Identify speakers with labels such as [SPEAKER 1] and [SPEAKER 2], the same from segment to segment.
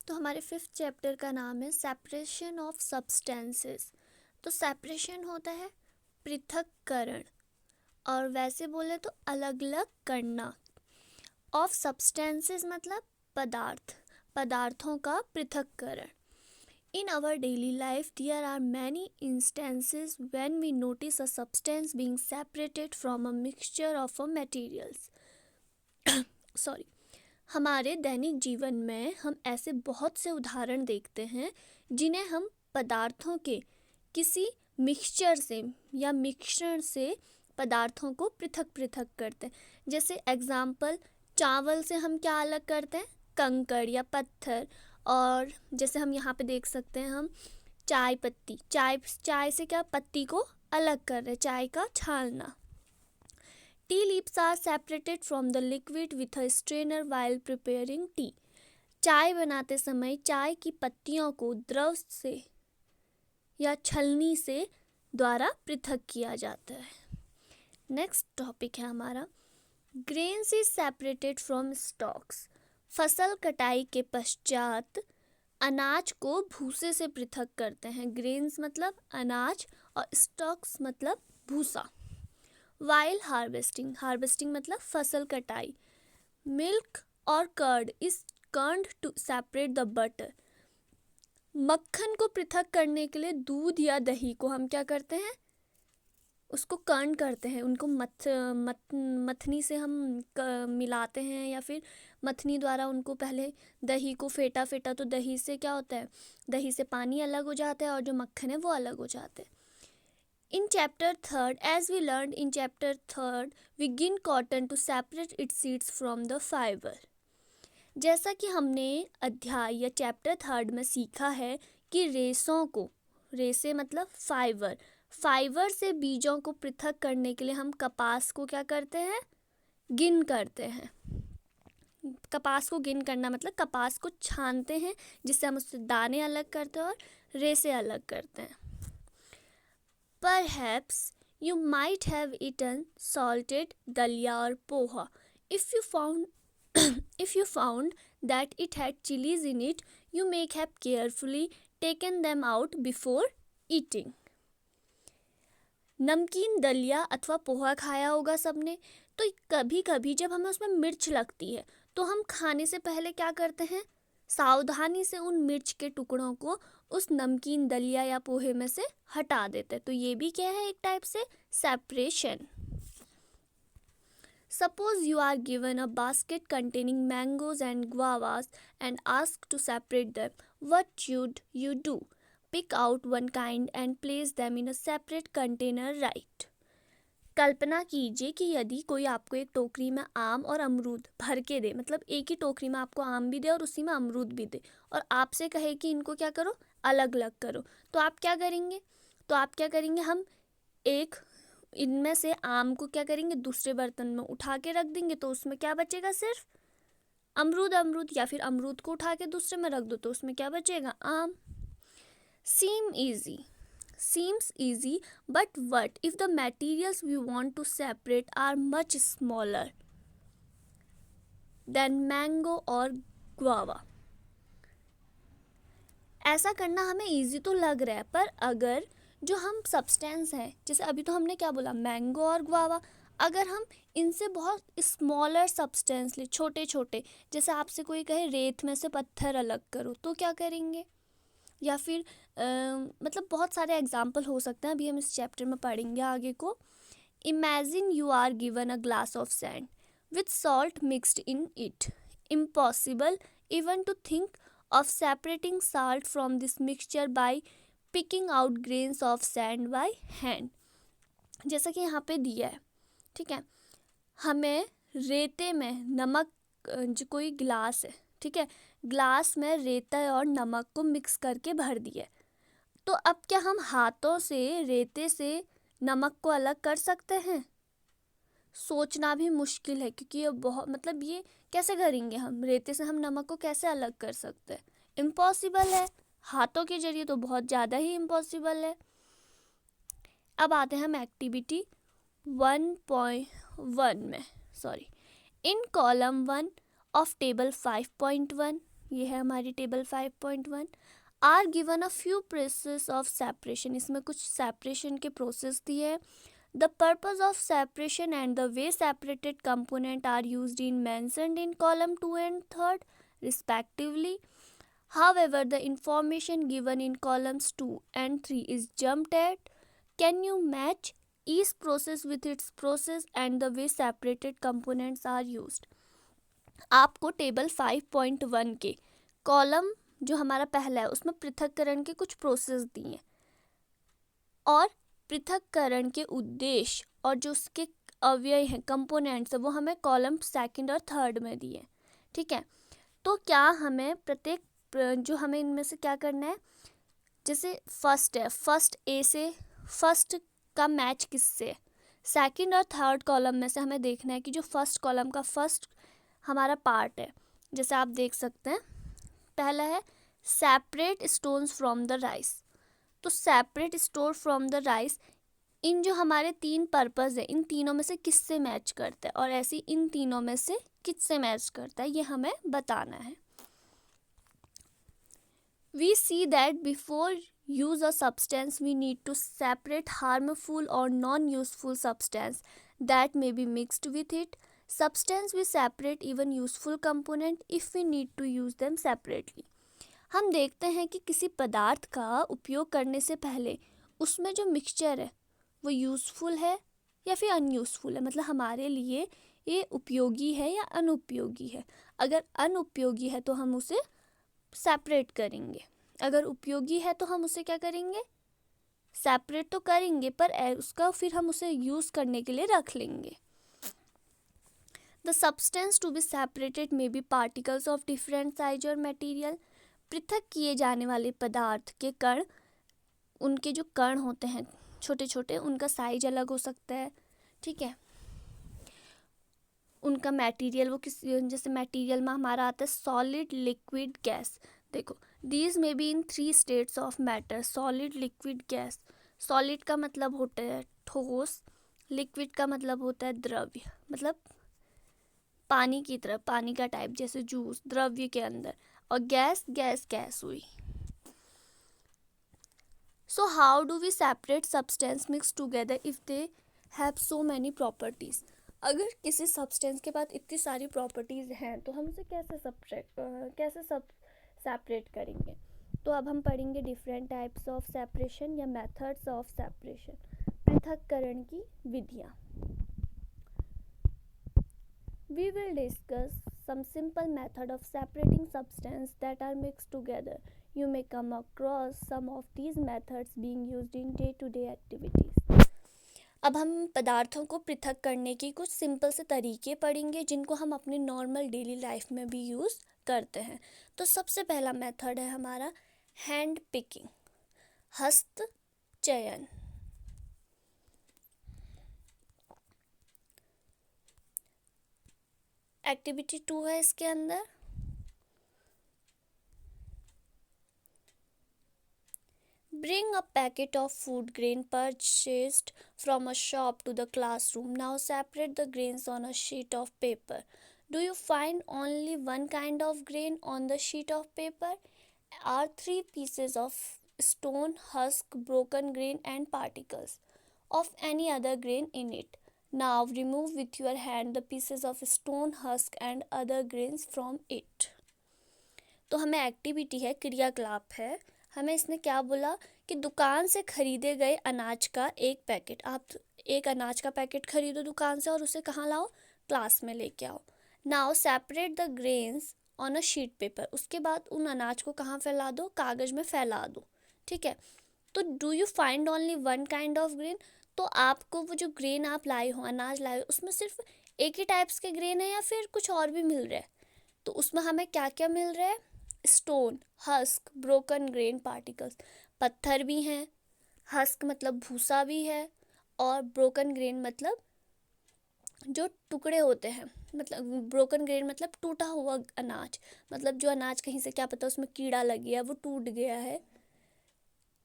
[SPEAKER 1] तो हमारे fifth chapter का नाम है सेपरेशन ऑफ सब्सटेंसेस। तो सेपरेशन होता है पृथक्करण, और वैसे बोले तो अलग अलग करना। ऑफ सब्सटेंसेस मतलब पदार्थों का पृथक्करण। In our daily life, there are many instances when we notice a substance being separated from a mixture of materials. Sorry. हमारे दैनिक जीवन में हम ऐसे बहुत से उदाहरण देखते हैं जिन्हें हम पदार्थों के किसी मिक्सचर से या मिश्रण से पदार्थों को पृथक पृथक करते हैं। जैसे एग्जाम्पल, चावल से हम क्या अलग करते हैं? कंकड़ या पत्थर। और जैसे हम यहाँ पे देख सकते हैं, हम चाय पत्ती, चाय से क्या पत्ती को अलग कर रहे हैं, चाय का छालना। Tea leaves are separated from the liquid with a strainer while preparing tea. चाय बनाते समय चाय की पत्तियों को द्रव से या छलनी से द्वारा पृथक किया जाता है। नेक्स्ट टॉपिक है हमारा grains is separated from stocks. फसल कटाई के पश्चात अनाज को भूसे से पृथक करते हैं। ग्रेन्स मतलब अनाज और स्टॉक्स मतलब भूसा। वाइल हार्वेस्टिंग मतलब फसल कटाई। मिल्क और curd is curd to separate the butter. मक्खन को पृथक करने के लिए दूध या दही को हम क्या करते हैं? उसको कर्न करते हैं, उनको मथनी से हम मिलाते हैं, या फिर मथनी द्वारा उनको पहले दही को फेटा तो दही से क्या होता है? दही से पानी अलग हो जाता है और जो मक्खन है वो अलग हो जाते हैं। In chapter 3rd, as we learned in chapter 3rd, we gin cotton to separate its seeds from the fiber. जैसा कि हमने अध्याय या चैप्टर 3rd में सीखा है कि रेसे मतलब फाइबर से बीजों को पृथक करने के लिए हम कपास को क्या करते हैं? गिन करते हैं। कपास को गिन करना मतलब कपास को छानते हैं, जिससे हम उससे दाने अलग करते हैं और रेसे अलग करते हैं। Perhaps you might have eaten salted dalia or poha. If you found that it had chilies in it, you may have carefully taken them out before eating. नमकीन दलिया अथवा पोहा खाया होगा सबने। तो कभी कभी जब हमें उसमें मिर्च लगती है तो हम खाने से पहले क्या करते हैं? सावधानी से उन मिर्च के टुकड़ों को उस नमकीन दलिया या पोहे में से हटा देते हैं। तो ये भी क्या है? एक टाइप से separation. Suppose you are given a basket containing mangoes and guavas and ask to separate them, what should you do? Pick out one kind and place them in a separate container, right? कल्पना कीजिए कि यदि कोई आपको एक टोकरी में आम और अमरूद भर के दे, मतलब एक ही टोकरी में आपको आम भी दे और उसी में अमरूद भी दे, और आपसे कहे कि इनको क्या करो? अलग अलग करो। तो आप क्या करेंगे? हम एक इनमें से आम को क्या करेंगे? दूसरे बर्तन में उठा के रख देंगे, तो उसमें क्या बचेगा? सिर्फ अमरूद। या फिर अमरूद को उठा के दूसरे में रख दो तो उसमें क्या बचेगा? आम। Seems easy, but what if the materials we want to separate are much smaller than mango or guava? ऐसा करना हमें इजी तो लग रहा है, पर अगर जो हम सब्सटेंस हैं, जैसे अभी तो हमने क्या बोला? मैंगो और गुआवा। अगर हम इनसे बहुत स्मॉलर सब्सटेंस ले, छोटे छोटे, जैसे आपसे कोई कहे रेत में से पत्थर अलग करो, तो क्या करेंगे? या फिर मतलब बहुत सारे एग्जाम्पल हो सकते हैं, अभी हम इस चैप्टर में पढ़ेंगे आगे को। Imagine you are given a glass of sand with salt mixed in it. Impossible even to think of separating salt from this mixture by picking out grains of sand by hand. जैसा कि यहाँ पे दिया है, ठीक है, हमें रेते में नमक, जो कोई ग्लास है, ठीक है, ग्लास में रेता और नमक को मिक्स करके भर दिया। तो अब क्या हम हाथों से रेते से नमक को अलग कर सकते हैं? सोचना भी मुश्किल है, क्योंकि ये बहुत, मतलब ये कैसे करेंगे हम? रेते से हम नमक को कैसे अलग कर सकते हैं? इम्पॉसिबल है। हाथों के जरिए तो बहुत ज़्यादा ही इम्पॉसिबल है। अब आते हैं हम एक्टिविटी 1.1 में। इन कॉलम 1 of table 5.1, ये है हमारी table 5.1। Are given a few process of separation, इसमें कुछ सेपरेशन के प्रोसेस दिए हैं। The purpose of separation and the way separated component are used in mentioned in column 2 and 3 respectively. However, the information given in columns 2 and 3 is jumped at. Can you match each process with its process and the way separated components are used? आपको table 5.1 के column जो हमारा पहला है उसमें पृथक्करण के कुछ प्रोसेस दिए हैं और पृथक्करण के उद्देश्य और जो उसके अव्यय हैं, कंपोनेंट्स है, वो हमें कॉलम 2 और 3 में दिए। ठीक है, तो क्या हमें प्रत्येक जो हमें इनमें से क्या करना है, जैसे फर्स्ट है, फर्स्ट ए से फर्स्ट का मैच किससे, 2 और 3 कॉलम में से हमें देखना है कि जो फर्स्ट कॉलम का फर्स्ट हमारा पार्ट है, जैसे आप देख सकते हैं पहला है separate stones from the rice. तो separate stone from the rice, इन जो हमारे 3 पर्पस है इन तीनों में से किससे मैच करता है और ऐसे इन तीनों में से किससे मैच करता है ये हमें बताना है। We see that before use a substance we need to separate harmful or non-useful substance that may be mixed with it. Substance we separate even useful component if we need to use them separately. हम देखते हैं कि किसी पदार्थ का उपयोग करने से पहले उसमें जो मिक्सचर है वो यूज़फुल है या फिर अनयूज़फुल है, मतलब हमारे लिए ये उपयोगी है या अनुपयोगी है। अगर अनुपयोगी है तो हम उसे सेपरेट करेंगे, अगर उपयोगी है तो हम उसे क्या करेंगे, सेपरेट तो करेंगे पर उसका फिर हम उसे यूज़ करने के लिए रख लेंगे। The substance to be separated may be particles of different size और मटेरियल। पृथक किए जाने वाले पदार्थ के कण, उनके जो कण होते हैं छोटे छोटे, उनका साइज अलग हो सकता है। ठीक है, उनका मटेरियल वो किस, जैसे मटेरियल में हमारा आता है सॉलिड, लिक्विड, गैस। देखो these may be in 3 states of matter, solid, liquid, gas. Solid का मतलब होता है ठोस, लिक्विड का मतलब होता है द्रव्य, मतलब पानी की तरह, पानी का टाइप जैसे जूस द्रव्य के अंदर, और गैस हुई। So how do we separate substance mix together if they have so many properties. अगर किसी सब्सटेंस के पास इतनी सारी प्रॉपर्टीज हैं तो हम उसे कैसे सेपरेट करेंगे। तो अब हम पढ़ेंगे डिफरेंट टाइप्स ऑफ सेपरेशन या मेथड्स ऑफ सेपरेशन, पृथक्करण की विधियाँ। We will discuss some simple method of separating substances that are mixed together. You may come across some of these methods being used in day-to-day activities. अब हम पदार्थों को पृथक करने की कुछ सिंपल से तरीके पढ़ेंगे जिनको हम अपने नॉर्मल डेली लाइफ में भी यूज़ करते हैं। तो सबसे पहला मेथड है हमारा हैंड पिकिंग, हस्त चयन। एक्टिविटी 2 है इसके अंदर। Bring a packet of food grain purchased from a shop to the classroom. Now separate the grains on a sheet of paper. Do you find only one kind of grain on the sheet of paper? Are 3 pieces of stone, husk, broken grain and particles of any other grain in it? Now remove with your hand the pieces of stone, husk and other grains from it. तो हमें activity है, क्रियाकलाप है। हमें इसने क्या बोला कि दुकान से खरीदे गए अनाज का एक पैकेट, आप एक अनाज का पैकेट खरीदो दुकान से और उसे कहाँ लाओ, क्लास में लेके आओ। Now separate the grains on a sheet paper. उसके बाद उन अनाज को कहाँ फैला दो, कागज़ में फैला दो। ठीक है, तो do you find only one kind of grain. तो आपको वो जो ग्रेन आप लाए हो, अनाज लाए हो, उसमें सिर्फ एक ही टाइप्स के ग्रेन है या फिर कुछ और भी मिल रहा है। तो उसमें हमें क्या क्या मिल रहा है, stone, husk, broken grain, particles. पत्थर भी हैं, हस्क मतलब भूसा भी है, और ब्रोकन ग्रेन मतलब जो टुकड़े होते हैं, मतलब ब्रोकन ग्रेन मतलब टूटा हुआ अनाज, मतलब जो अनाज कहीं से क्या पता उसमें कीड़ा लग गया, वो टूट गया है।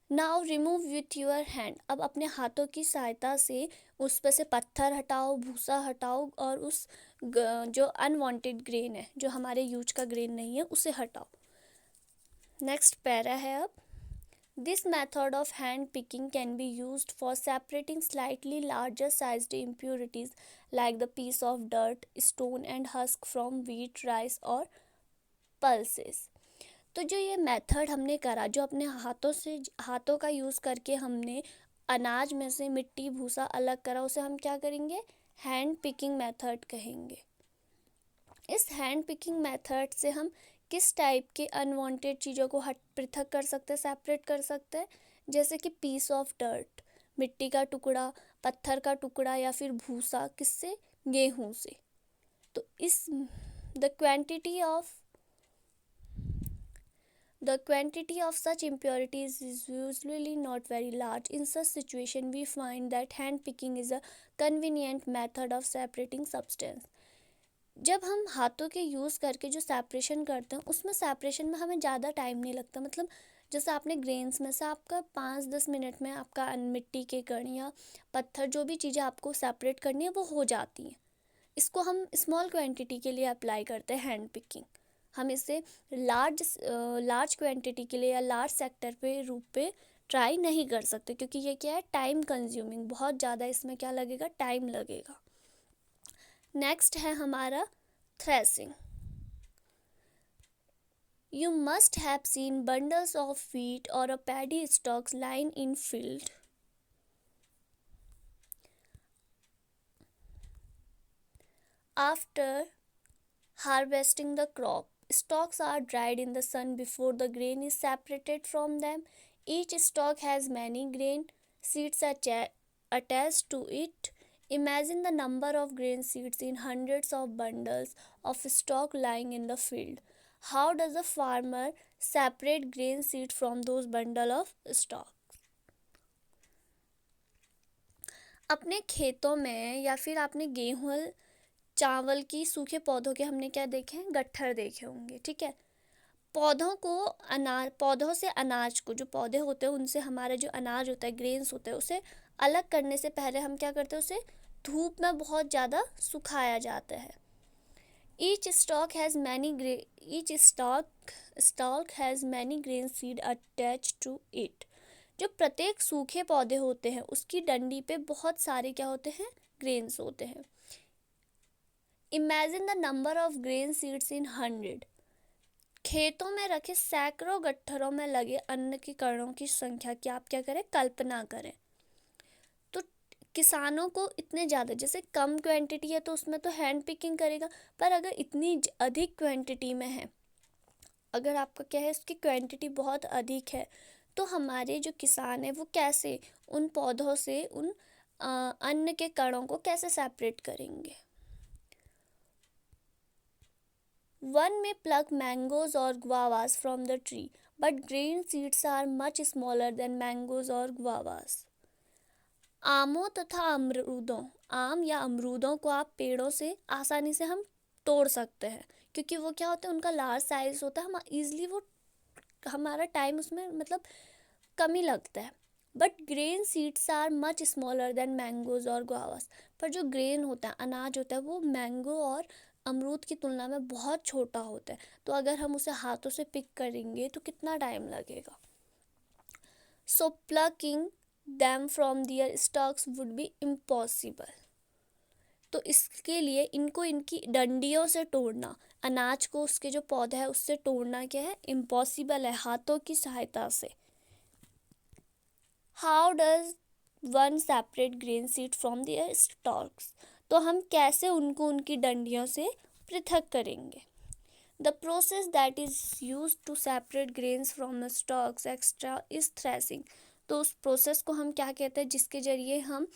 [SPEAKER 1] Now remove with your hand. अब अपने हाथों की सहायता से उस पर से पत्थर हटाओ, भूसा हटाओ और उस जो अनवांटेड ग्रेन है, जो हमारे यूज का ग्रेन नहीं है, उसे हटाओ। नेक्स्ट पैरा है अब, this method of hand picking can be used for separating slightly larger sized impurities like the piece of dirt, stone and husk from wheat, rice और pulses। तो जो ये मेथड हमने करा, जो अपने हाथों का यूज़ करके हमने अनाज में से मिट्टी भूसा अलग करा, उसे हम क्या करेंगे, हैंड पिकिंग मेथड कहेंगे। इस हैंड पिकिंग मेथड से हम किस टाइप के अनवांटेड चीज़ों को पृथक कर सकते हैं, सेपरेट कर सकते हैं, जैसे कि पीस ऑफ डर्ट, मिट्टी का टुकड़ा, पत्थर का टुकड़ा या फिर भूसा, किससे, गेहूं से। तो इस the quantity of such impurities is usually not very large. In such situation, we find that hand picking is a convenient method of separating substance. जब हम हाथों के यूज़ करके जो सेपरेशन करते हैं, उसमें सेपरेशन में हमें ज़्यादा टाइम नहीं लगता। मतलब जैसे आपने ग्रेन्स में से आपका 5-10 मिनट में आपका मिट्टी के कण या पत्थर, जो भी चीज़ें आपको सेपरेट करनी है, वो हो जाती हैं। इसको हम स्मॉल क्वांटिटी के लिए अप्लाई करते हैं हैंड पिकिंग। हम इसे लार्ज क्वांटिटी के लिए या लार्ज सेक्टर पे रूप पे ट्राई नहीं कर सकते, क्योंकि ये क्या है, टाइम कंज्यूमिंग, बहुत ज़्यादा इसमें क्या लगेगा, टाइम लगेगा। नेक्स्ट है हमारा threshing. You must have seen bundles of wheat or a paddy stalks lying in field. After harvesting the crop, stalks are dried in the sun before the grain is separated from them. Each stalk has many grain seeds attached to it. Imagine the number of grain seeds in hundreds of bundles of stalk lying in the field. How does a farmer separate grain seed from those bundle of stalk? अपने खेतों में या फिर आपने गेहूं चावल की सूखे पौधों के हमने क्या देखे हैं, गट्ठर देखे होंगे, ठीक है। पौधों से अनाज को, जो पौधे होते हैं उनसे हमारा जो अनाज होता है, ग्रेन्स होते हैं, उसे अलग करने से पहले हम क्या करते हैं, उसे धूप में बहुत ज़्यादा सुखाया जाता है। Each stalk has many grain seed attached to it. जो प्रत्येक सूखे पौधे होते हैं, उसकी डंडी पे बहुत सारे क्या होते हैं, ग्रेन्स होते हैं। Imagine the number of grain seeds in 100. खेतों में रखे सैकड़ों गट्ठरों में लगे अन्न के कणों की संख्या की आप क्या करें, कल्पना करें। तो किसानों को इतने ज़्यादा, जैसे कम क्वांटिटी है तो उसमें तो हैंड पिकिंग करेगा, पर अगर इतनी अधिक क्वांटिटी में है, अगर आपका क्या है, उसकी क्वांटिटी बहुत अधिक है, तो हमारे जो किसान है वो कैसे उन पौधों से उन अन्न के कणों को कैसे सेपरेट करेंगे। One may pluck mangoes or guavas from the tree, but grain seeds are much smaller than mangoes or guavas. आमों तथा आम या अमरूदों को आप पेड़ों से आसानी से हम तोड़ सकते हैं, क्योंकि वो क्या होता है, उनका लार्ज साइज होता है, हम ईजिली वो हमारा टाइम उसमें मतलब कम ही लगता है। But grain seeds are much smaller than mangoes और गुआवास। पर जो ग्रेन होता है, अनाज होता है, वो मैंगो और अमरूद की तुलना में बहुत छोटा होता है, तो अगर हम उसे हाथों से पिक करेंगे तो कितना टाइम लगेगा। सो plucking them from their stalks would be impossible. तो इसके लिए इनको इनकी डंडियों से तोड़ना, अनाज को उसके जो पौधा है उससे तोड़ना क्या है, इम्पॉसिबल है हाथों की सहायता से। How does one separate grain seed from their stalks? तो हम कैसे उनको उनकी डंडियों से पृथक करेंगे। The process that is used to separate grains from the stalks extra is threshing. तो उस प्रोसेस को हम क्या कहते हैं, जिसके जरिए हम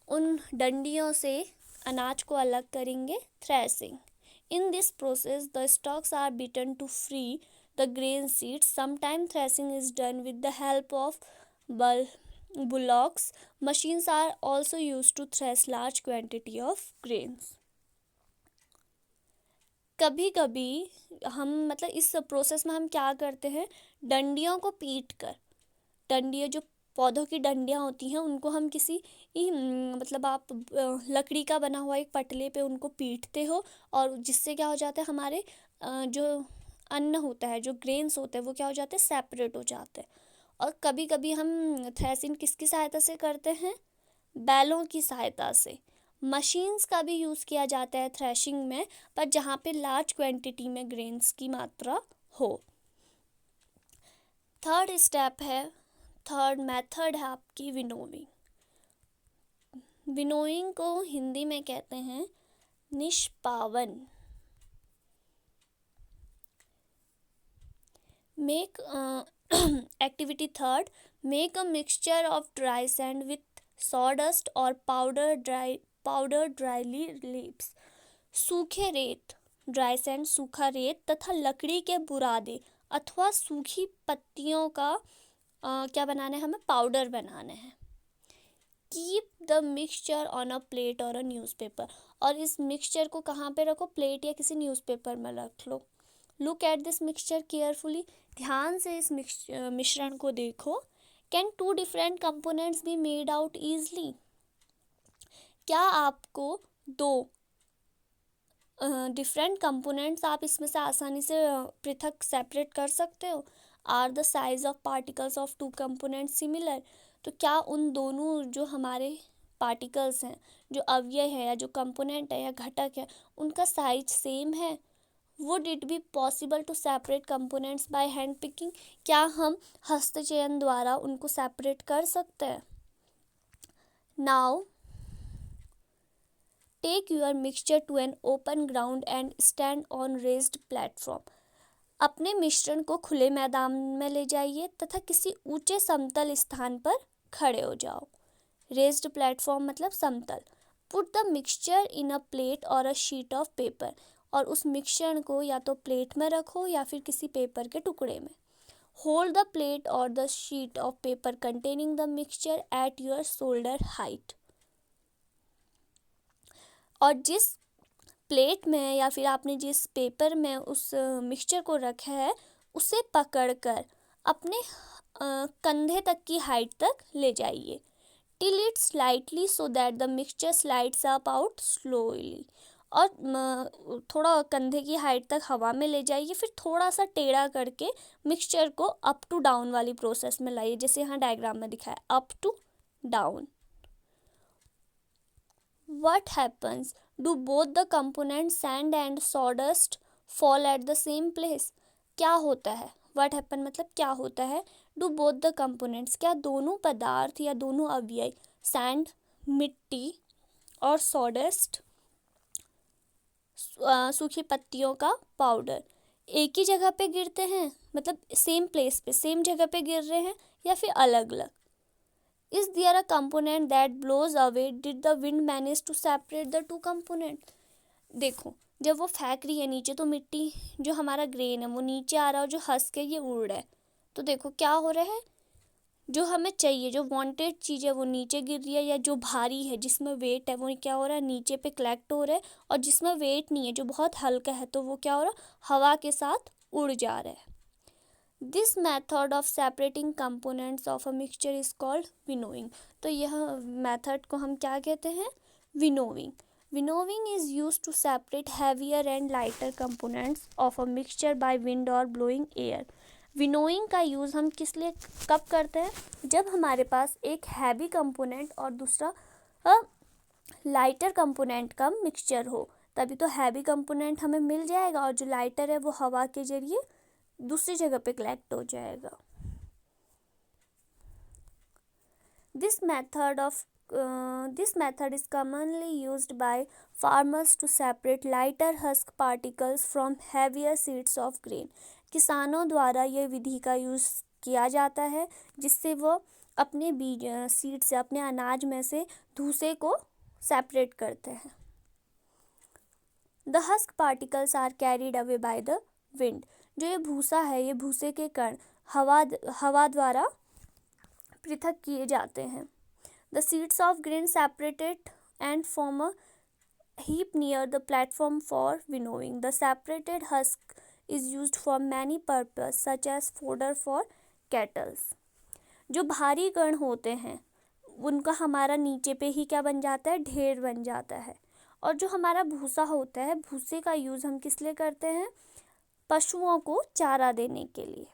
[SPEAKER 1] उन डंडियों से अनाज को अलग करेंगे, threshing. In this process, the stalks are beaten to free the grain seeds. Sometimes threshing is done with the help of bullocks. Machines are also used to thresh large quantity of grains. कभी कभी हम मतलब इस process में हम क्या करते हैं, डंडियों को पीट कर, डंडियाँ जो पौधों की डंडियाँ होती हैं उनको हम किसी मतलब आप लकड़ी का बना हुआ एक पटले पे उनको पीटते हो, और जिससे क्या हो जाता है, हमारे जो अन्न होता है, जो ग्रेन्स होते हैं, वो क्या हो जाते हैं, सेपरेट हो जाते हैं। और कभी कभी हम थ्रेसिंग किसकी सहायता से करते हैं, बैलों की सहायता से। मशीन्स का भी यूज़ किया जाता है थ्रेशिंग में, पर जहाँ पे लार्ज क्वांटिटी में ग्रेन्स की मात्रा हो। थर्ड मेथड है आपकी विनोविंग। विनोइंग को हिंदी में कहते हैं निष्पावन। Make activity third, make a mixture of dry sand with sawdust और पाउडर ड्राई लीव्स। सूखे रेत, ड्राई सैंड सूखा रेत तथा लकड़ी के बुरादे अथवा सूखी पत्तियों का क्या बनाना है, हमें पाउडर बनाना है। Keep the mixture on a plate और अ न्यूज़पेपर। और इस मिक्सचर को कहाँ पे रखो, प्लेट या किसी न्यूज़पेपर में रख लो। Look at this mixture carefully. ध्यान से इस मिश्रण को देखो। Can two different components be made out easily. क्या आपको दो डिफरेंट कंपोनेंट्स आप इसमें से आसानी से पृथक सेपरेट कर सकते हो। Are the size of particles of two components similar. तो क्या उन दोनों जो हमारे पार्टिकल्स हैं, जो अवयव है या जो कंपोनेंट है या घटक है, उनका साइज सेम है। Would it be possible to separate components by hand picking. क्या हम हस्तचयन द्वारा उनको सेपरेट कर सकते हैं। Now take your mixture to an open ground and stand on raised platform. अपने मिश्रण को खुले मैदान में ले जाइए तथा किसी ऊंचे समतल स्थान पर खड़े हो जाओ। रेज्ड प्लेटफॉर्म मतलब समतल। Put the mixture in a plate और अ शीट ऑफ पेपर। और उस मिश्रण को या तो प्लेट में रखो या फिर किसी पेपर के टुकड़े में। होल्ड द प्लेट और the sheet of paper containing the mixture at your shoulder height. और जिस प्लेट में या फिर आपने जिस पेपर में उस मिक्सचर को रखा है, उसे पकड़कर अपने कंधे तक की हाइट तक ले जाइए। Till it slightly so that the mixture slides up out slowly. और थोड़ा कंधे की हाइट तक हवा में ले जाइए, फिर थोड़ा सा टेढ़ा करके मिक्सचर को अप टू डाउन वाली प्रोसेस में लाइए, जैसे यहाँ डायग्राम में दिखा है, up to down. What happens? Do both the components sand and sawdust fall at the same place? क्या होता है? What happen मतलब क्या होता है? Do both the components, क्या दोनों पदार्थ या दोनों अवयव, सैंड मिट्टी और सॉडस्ट सूखी पत्तियों का पाउडर, एक ही जगह पे गिरते हैं, मतलब सेम प्लेस पे सेम जगह पे गिर रहे हैं, या फिर अलग अलग। Is there a component that blows away? Did the wind manage to separate the two components? देखो, जब वो फेंक रही है नीचे, तो मिट्टी जो हमारा ग्रेन है वो नीचे आ रहा है, और जो हस्क है ये उड़ रहा है। तो देखो क्या हो रहा है, जो हमें चाहिए, जो वांटेड चीज़ है वो नीचे गिर रही है, या जो भारी है जिसमें वेट है वो क्या हो रहा है, नीचे पे कलेक्ट हो रहा है। और जिसमें वेट नहीं है, जो बहुत हल्का है, तो वो क्या हो रहा है, हवा के साथ उड़ जा रहा है। This method of separating components of a mixture is called winnowing. तो यह मेथड को हम क्या कहते हैं, winnowing. Winnowing is used to separate heavier and lighter components of a mixture by wind or blowing air. Winnowing का use हम किस लिए कब करते हैं, जब हमारे पास एक हैवी कंपोनेंट और दूसरा लाइटर कंपोनेंट का मिक्सचर हो, तभी तो हैवी कंपोनेंट हमें मिल जाएगा, और जो लाइटर है वो हवा के जरिए दूसरी जगह पे कलेक्ट हो जाएगा। This method is commonly used by farmers to separate lighter husk particles from heavier seeds of grain. किसानों द्वारा यह विधि का यूज़ किया जाता है, जिससे वो अपने बीज सीड से, अपने अनाज में से भूसे को सेपरेट करते हैं। The husk particles are carried away by the wind. जो ये भूसा है, ये भूसे के कण हवा द्वारा पृथक किए जाते हैं। The seeds of grain separated and form a heap near the platform for winnowing. The separated husk is used for many purposes such as fodder for cattle. जो भारी कण होते हैं उनका हमारा नीचे पे ही क्या बन जाता है, ढेर बन जाता है। और जो हमारा भूसा होता है, भूसे का यूज़ हम किस लिए करते हैं, पशुओं को चारा देने के लिए।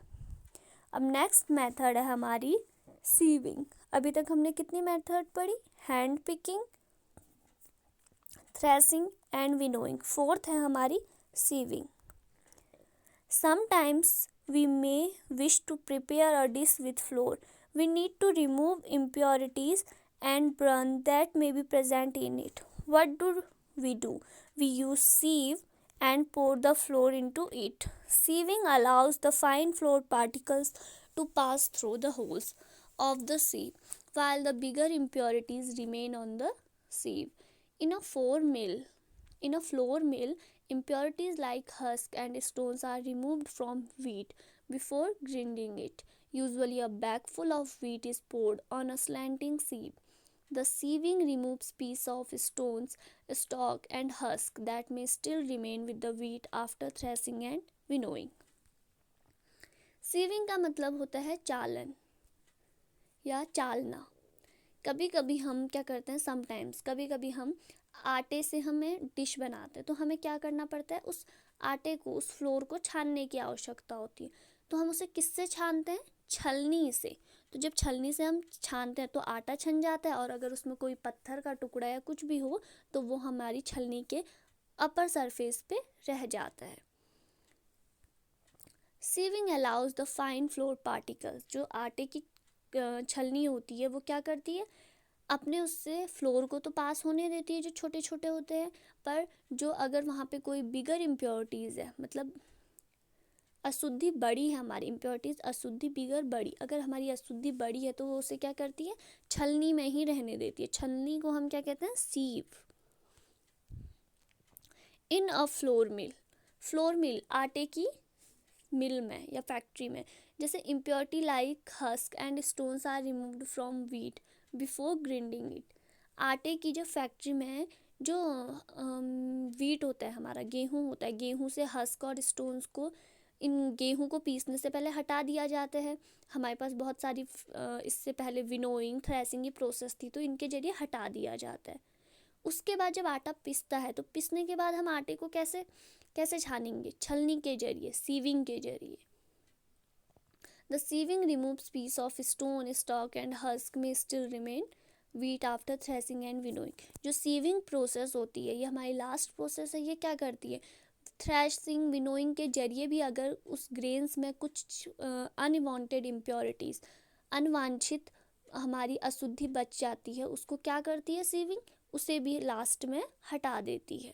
[SPEAKER 1] अब नेक्स्ट मेथड है हमारी सीविंग। अभी तक हमने कितनी मेथड पढ़ी, hand picking, threshing and winnowing. Fourth है हमारी sieving. Sometimes we may wish to prepare a dish with flour. We need to remove impurities and burn that may be present in it. What do? We use sieve and pour the flour into it. Sieving allows the fine flour particles to pass through the holes of the sieve, while the bigger impurities remain on the sieve. In a flour mill, impurities like husk and stones are removed from wheat before grinding it. Usually, a bagful of wheat is poured on a slanting sieve. The sieving removes pieces of stones, stalk, and husk that may still remain with the wheat after threshing and winnowing. Sieving का मतलब होता है चालन या चालना। कभी कभी हम क्या करते हैं, समटाइम्स कभी कभी हम आटे से हमें डिश बनाते हैं, तो हमें क्या करना पड़ता है, उस आटे को, उस फ्लोर को छानने की आवश्यकता होती है। तो हम उसे किससे छानते हैं, छलनी से। तो जब छलनी से हम छानते हैं तो आटा छन जाता है, और अगर उसमें कोई पत्थर का टुकड़ा या कुछ भी हो तो वो हमारी छलनी के अपर सरफेस पे रह जाता है। Sieving allows the fine flour particles. जो आटे की छलनी होती है वो क्या करती है, अपने उससे फ्लोर को तो पास होने देती है जो छोटे छोटे होते हैं, पर जो अगर वहाँ पे कोई बिगर इम्प्योरिटीज़ है, मतलब अशुद्धि बड़ी है, हमारी इम्प्योरिटीज़ अशुद्धि बिगर बड़ी, अगर हमारी अशुद्धि बड़ी है तो वो उसे क्या करती है, छलनी में ही रहने देती है। छलनी को हम क्या कहते हैं, सीव। इन अ फ्लोर मिल आटे की मिल में या फैक्ट्री में, जैसे impurity like husk and stones are removed from wheat before grinding it. आटे की जो फैक्ट्री में है, जो व्हीट होता है, हमारा गेहूँ होता है, गेहूँ से हस्क और स्टोन्स को, इन गेहूँ को पीसने से पहले हटा दिया जाता है। हमारे पास बहुत सारी इससे पहले विनोइंग, थ्रेसिंग की प्रोसेस थी, तो इनके जरिए हटा दिया जाता है। उसके बाद जब आटा पिसता है तो पिसने के बाद हम आटे को कैसे कैसे छानेंगे, छलनी के जरिए, सीविंग के जरिए। The sieving removes piece of stone, stalk and husk may still remain wheat after threshing and winnowing. जो सीविंग प्रोसेस होती है, ये हमारी लास्ट प्रोसेस है। ये क्या करती है, थ्रेशिंग, विनोइंग के जरिए भी अगर उस ग्रेन्स में कुछ अनवांटेड इम्प्योरिटीज़, अनवांछित हमारी अशुद्धि बच जाती है, उसको क्या करती है सीविंग, उसे भी लास्ट में हटा देती है।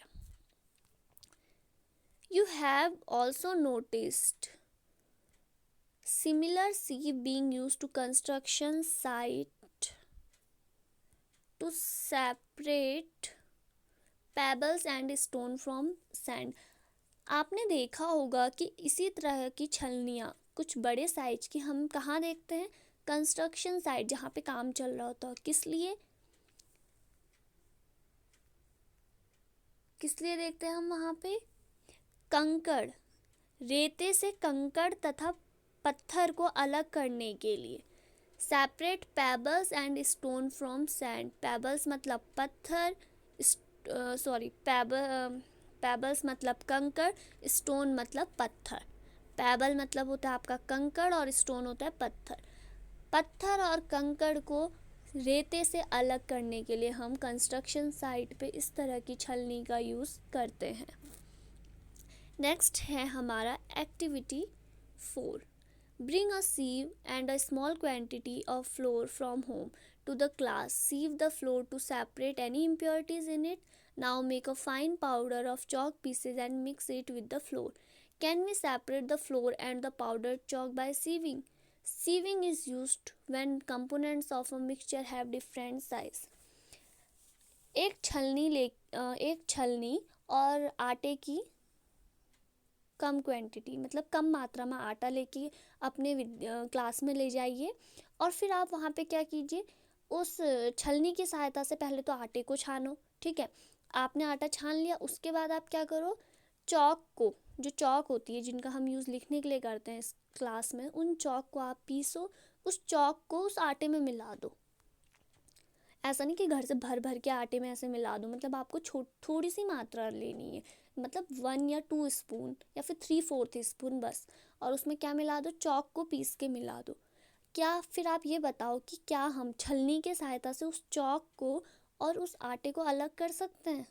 [SPEAKER 1] You have also noticed similar sieve being used to construction site to separate pebbles and stone from sand. आपने देखा होगा कि इसी तरह की छलनियाँ कुछ बड़े साइज की हम कहाँ देखते हैं, कंस्ट्रक्शन साइट, जहाँ पे काम चल रहा होता है। किस लिए देखते हैं हम वहाँ पे, कंकड़, रेते से कंकड़ तथा पत्थर को अलग करने के लिए। Separate pebbles and stone from sand. Pebbles मतलब पत्थर, पेबल्स मतलब कंकड़, स्टोन मतलब पत्थर। पेबल मतलब होता है आपका कंकड़ और स्टोन होता है पत्थर। पत्थर और कंकड़ को रेते से अलग करने के लिए हम कंस्ट्रक्शन साइट पे इस तरह की छलनी का यूज़ करते हैं। नेक्स्ट है हमारा activity 4। Bring a sieve and a small quantity of flour from home to the class. Sieve the flour to separate any impurities in it. Now make a fine powder of chalk pieces and mix it with the flour. Can we separate the flour and the powdered chalk by sieving? Sieving is used when components of a mixture have different size. एक छलनी और आटे की कम quantity, मतलब कम मात्रा में आटा लेके अपने क्लास में ले जाइए, और फिर आप वहाँ पे क्या कीजिए, उस छलनी की सहायता से पहले तो आटे को छानो। ठीक है, आपने आटा छान लिया, उसके बाद आप क्या करो, चॉक को जो चॉक होती है जिनका हम यूज़ लिखने के लिए करते हैं इस क्लास में, उन चॉक को आप पीसो, उस चॉक को उस आटे में मिला दो। ऐसा नहीं कि घर से भर भर के आटे में ऐसे मिला दो, मतलब आपको थोड़ी सी मात्रा लेनी है, मतलब 1 या 2 स्पून या फिर 3/4 स्पून बस। और उसमें क्या मिला दो, चॉक को पीस के मिला दो। क्या फिर आप ये बताओ कि क्या हम छलनी के सहायता से उस चॉक को और उस आटे को अलग कर सकते हैं?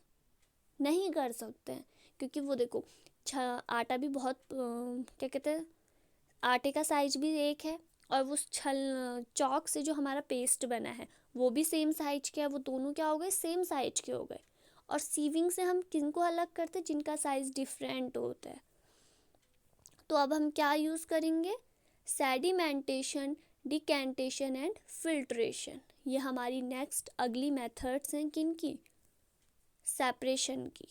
[SPEAKER 1] नहीं कर सकते हैं, क्योंकि वो देखो आटा भी बहुत क्या कहते हैं, आटे का साइज भी एक है, और वो चॉक से जो हमारा पेस्ट बना है वो भी सेम साइज के है, वो दोनों क्या हो गए, सेम साइज के हो गए। और सीविंग से हम किनको अलग करते हैं, जिनका साइज डिफरेंट होता है। तो अब हम क्या यूज़ करेंगे, सेडिमेंटेशन, डिकेंटेशन एंड फिल्ट्रेशन। ये हमारी नेक्स्ट अगली मेथड्स हैं किनकी, सेपरेशन की।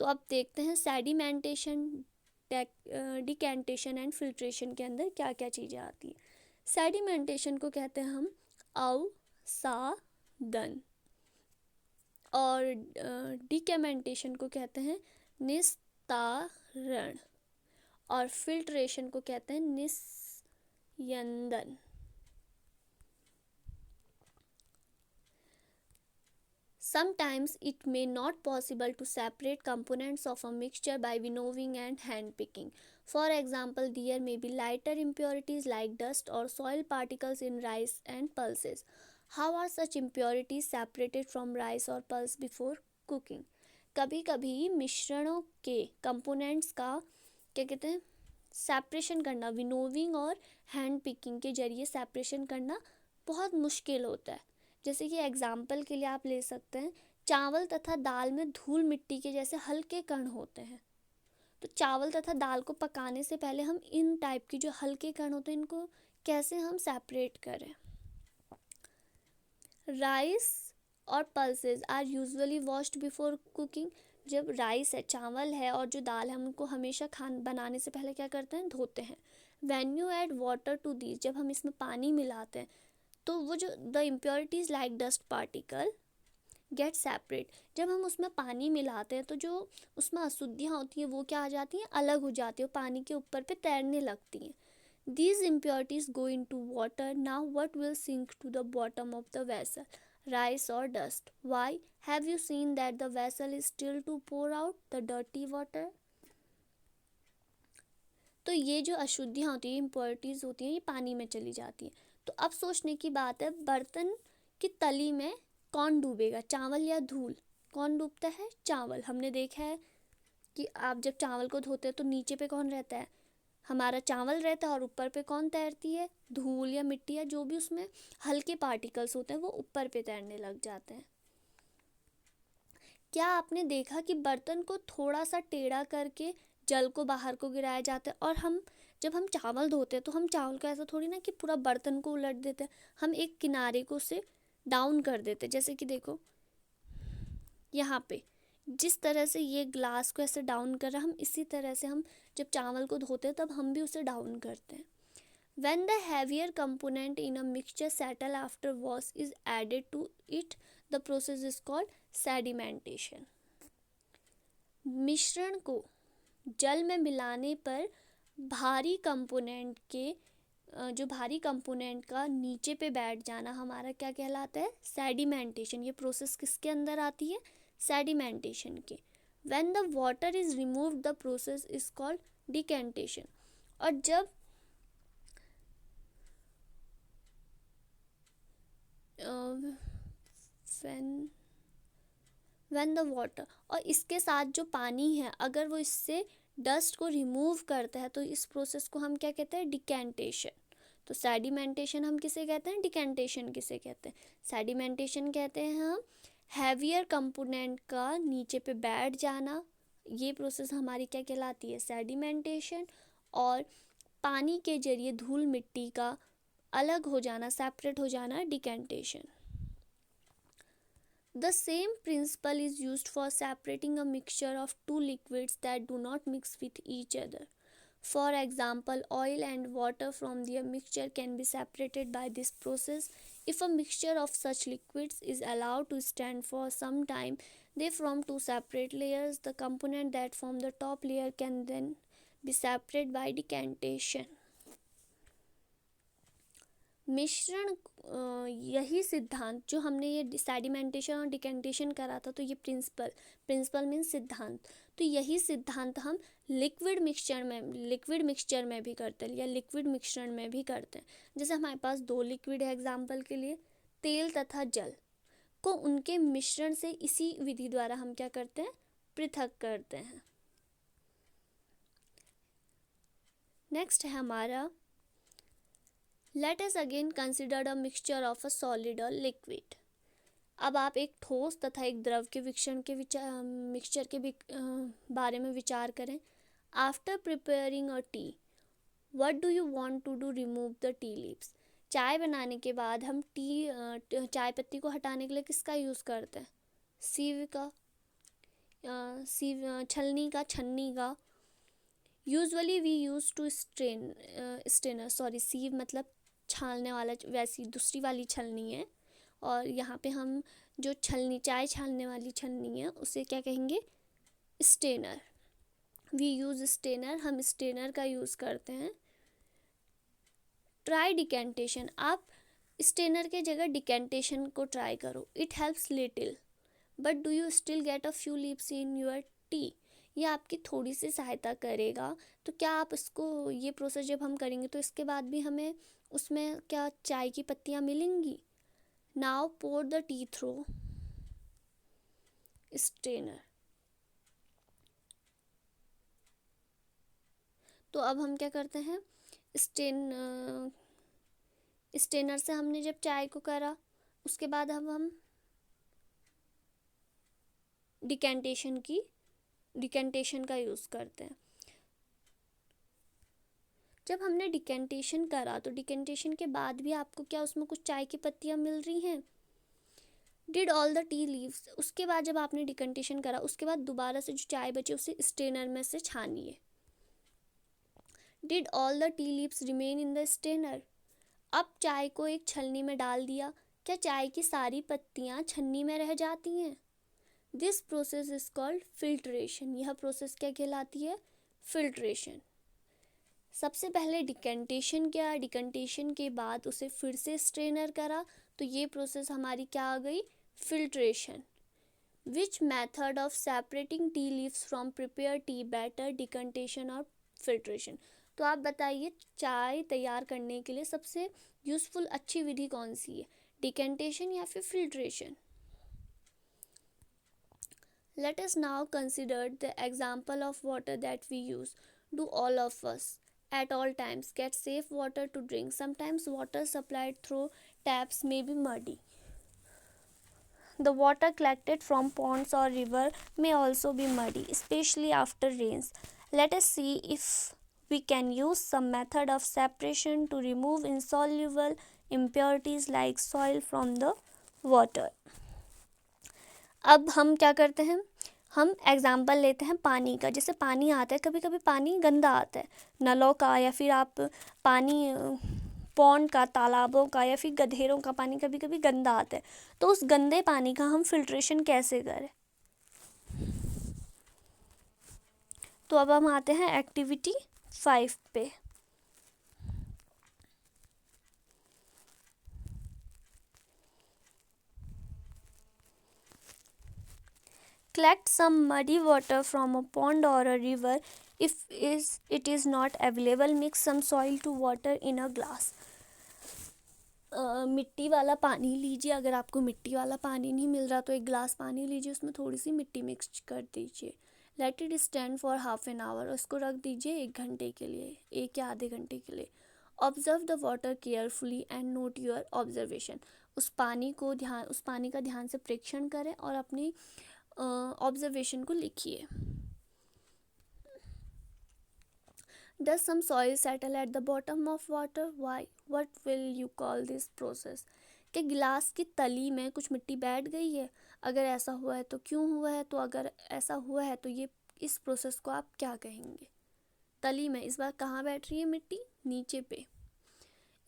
[SPEAKER 1] तो अब देखते हैं सेडिमेंटेशन, डिकेंटेशन एंड फिल्ट्रेशन के अंदर क्या क्या चीज़ें आती हैं। सेडिमेंटेशन को कहते हैं हम अवसादन, और डिकेमेंटेशन को कहते हैं निस्तारण, और फिल्ट्रेशन को कहते हैं निस्यंदन। Sometimes it may not possible to separate components of a mixture by winnowing and hand picking. For example, there may be lighter impurities like dust or soil particles in rice and pulses. How are such impurities separated from rice or pulse before cooking? कभी कभी मिश्रणों के components का क्या कहते हैं, separation करना, winnowing और hand picking के जरिए सेपरेशन करना बहुत मुश्किल होता है। जैसे कि एग्जाम्पल के लिए आप ले सकते हैं, चावल तथा दाल में धूल मिट्टी के जैसे हल्के कण होते हैं। तो चावल तथा दाल को पकाने से पहले हम इन टाइप की जो हल्के कण होते हैं इनको कैसे हम सेपरेट करें। राइस और pulses are usually washed before cooking. जब राइस है, चावल है, और जो दाल है, हम उनको हमेशा बनाने से पहले क्या करते हैं, धोते हैं। When you add water to these, जब हम इसमें पानी मिलाते हैं तो वो जो the impurities like dust particle get separate. जब हम उसमें पानी मिलाते हैं तो जो उसमें अशुद्धियाँ होती हैं वो क्या आ जाती हैं, अलग हो जाती है, पानी के ऊपर पे तैरने लगती हैं। These impurities go into water. Now what will sink to the bottom of the vessel? Rice or dust? Why? Have you seen that the vessel is still to pour out the dirty water? तो ये जो अशुद्धियाँ होती हैं, impurities होती हैं, ये पानी में चली जाती हैं। तो अब सोचने की बात है, बर्तन की तली में कौन डूबेगा, चावल या धूल? कौन डूबता है, चावल। हमने देखा है कि आप जब चावल को धोते हैं तो नीचे पे कौन रहता है, हमारा चावल रहता है, और ऊपर पे कौन तैरती है, धूल या मिट्टी या जो भी उसमें हल्के पार्टिकल्स होते हैं वो ऊपर पे तैरने लग जाते हैं। क्या आपने देखा कि बर्तन को थोड़ा सा टेढ़ा करके जल को बाहर को गिराया जाता है, और जब हम चावल धोते हैं तो हम चावल को ऐसा थोड़ी ना कि पूरा बर्तन को उलट देते हैं, हम एक किनारे को से डाउन कर देते हैं। जैसे कि देखो यहाँ पे जिस तरह से ये ग्लास को ऐसे डाउन कर रहा है, हम इसी तरह से हम जब चावल को धोते हैं तब हम भी उसे डाउन करते हैं। When the heavier component in a mixture settle after wash is added to it, the process is called sedimentation. मिश्रण को जल में मिलाने पर भारी कंपोनेंट के जो भारी कंपोनेंट का नीचे पे बैठ जाना हमारा क्या कहलाता है, सेडिमेंटेशन। ये प्रोसेस किसके अंदर आती है, सेडिमेंटेशन के। When the water is removed, the process is called decantation. और जब when the water, और इसके साथ जो पानी है अगर वो इससे डस्ट को रिमूव करता है तो इस प्रोसेस को हम क्या कहते हैं, डिकेंटेशन। तो सेडिमेंटेशन हम किसे कहते हैं, डिकेंटेशन किसे कहते हैं। सेडिमेंटेशन कहते हैं हम हैवियर कंपोनेंट का नीचे पे बैठ जाना, ये प्रोसेस हमारी क्या कहलाती है, सेडिमेंटेशन। और पानी के जरिए धूल मिट्टी का अलग हो जाना, सेपरेट हो जाना, decantation. The same principle is used for separating a mixture of two liquids that do not mix with each other. For example, oil and water from their mixture can be separated by this process. If a mixture of such liquids is allowed to stand for some time, They form two separate layers. The component that form the top layer can then be separated by decantation. मिश्रण यही सिद्धांत जो हमने ये sedimentation और decantation करा था, तो ये प्रिंसिपल मीन्स सिद्धांत, तो यही सिद्धांत हम लिक्विड मिक्सचर में भी करते हैं या लिक्विड मिश्रण में भी करते हैं. जैसे हमारे पास दो लिक्विड है एग्जाम्पल के लिए, तेल तथा जल को उनके मिश्रण से इसी विधि द्वारा हम क्या करते हैं, पृथक करते हैं. नेक्स्ट है हमारा let us again consider a mixture of a solid और लिक्विड. अब आप एक ठोस तथा एक द्रव के मिक्सचर के बारे में विचार करें. After preparing a tea, what do you want to do, remove the tea leaves. चाय बनाने के बाद हम चाय पत्ती को हटाने के लिए किसका यूज़ करते हैं, सीव का, छलनी का. Usually we use to strainer, sieve मतलब छालने वाला, वैसी दूसरी वाली छलनी है, और यहाँ पे हम जो चाय छालने वाली छलनी है उसे क्या कहेंगे, स्ट्रेनर. वी यूज स्ट्रेनर, हम स्ट्रेनर का यूज़ करते हैं. ट्राई डिकेंटेशन, आप स्ट्रेनर के जगह डिकेंटेशन को ट्राई करो. It helps little but do you still get a few leaves in your T. ये आपकी थोड़ी सी सहायता करेगा, तो क्या आप इसको, ये प्रोसेस जब हम करेंगे तो इसके बाद भी हमें उसमें क्या चाय की पत्तियाँ मिलेंगी. Now pour the tea through strainer. तो अब हम क्या करते हैं, स्ट्रेनर से हमने जब चाय को करा, उसके बाद हम डिकेंटेशन का यूज़ करते हैं. जब हमने डिकेंटेशन करा तो डिकेंटेशन के बाद भी आपको क्या उसमें कुछ चाय की पत्तियाँ मिल रही हैं. Did all the tea leaves, उसके बाद जब आपने डिकेंटेशन करा उसके बाद दोबारा से जो चाय बची उसे स्ट्रेनर में से छानिए. Did all the tea leaves remain in the strainer. अब चाय को एक छलनी में डाल दिया, क्या चाय की सारी पत्तियाँ छन्नी में रह जाती हैं. This process is called filtration. यह प्रोसेस क्या कहलाती है, फिल्ट्रेशन. सबसे पहले डिकेंटेशन किया, डिकेंटेशन के बाद उसे फिर से स्ट्रेनर करा, तो ये प्रोसेस हमारी क्या आ गई, filtration. Which method of separating tea leaves from prepare tea better, decantation और फिल्ट्रेशन. तो आप बताइए चाय तैयार करने के लिए सबसे यूज़फुल अच्छी विधि कौन सी है, डिकेंटेशन या फिर filtration. Let us now consider the example of water that we use. Do all of us at all times get safe water to drink? Sometimes water supplied through taps may be muddy. The water collected from ponds or river may also be muddy, especially after rains. Let us see if we can use some method of separation to remove insoluble impurities like soil from the water. अब हम क्या करते हैं, हम example लेते हैं पानी का. जैसे पानी आता है, कभी कभी पानी गंदा आता है, नलों का, या फिर आप पानी पौंड का, तालाबों का, या फिर गधेरों का पानी कभी कभी गंदा आता है. तो उस गंदे पानी का हम फिल्ट्रेशन कैसे करें. तो अब हम आते हैं एक्टिविटी 5 पे. Collect some muddy water from a pond or a river. If it is not available, mix some soil to water in a glass. मिट्टी वाला पानी लीजिए. अगर आपको मिट्टी वाला पानी नहीं मिल रहा तो एक ग्लास पानी लीजिए, उसमें थोड़ी सी मिट्टी मिक्स कर दीजिए. Let it stand for half an hour. उसको रख दीजिए 1 घंटे के लिए, 1 या आधे घंटे के लिए. Observe the water carefully and not your observation. उस पानी का ध्यान से प्रेक्षण करें और अपनी ऑब्जर्वेशन को लिखिए. Does some soil settle at the bottom of water? Why? What will you call this process? कि गिलास की तली में कुछ मिट्टी बैठ गई है. अगर ऐसा हुआ है तो क्यों हुआ है, तो अगर ऐसा हुआ है तो ये इस प्रोसेस को आप क्या कहेंगे. तली में इस बार कहाँ बैठ रही है मिट्टी, नीचे पे.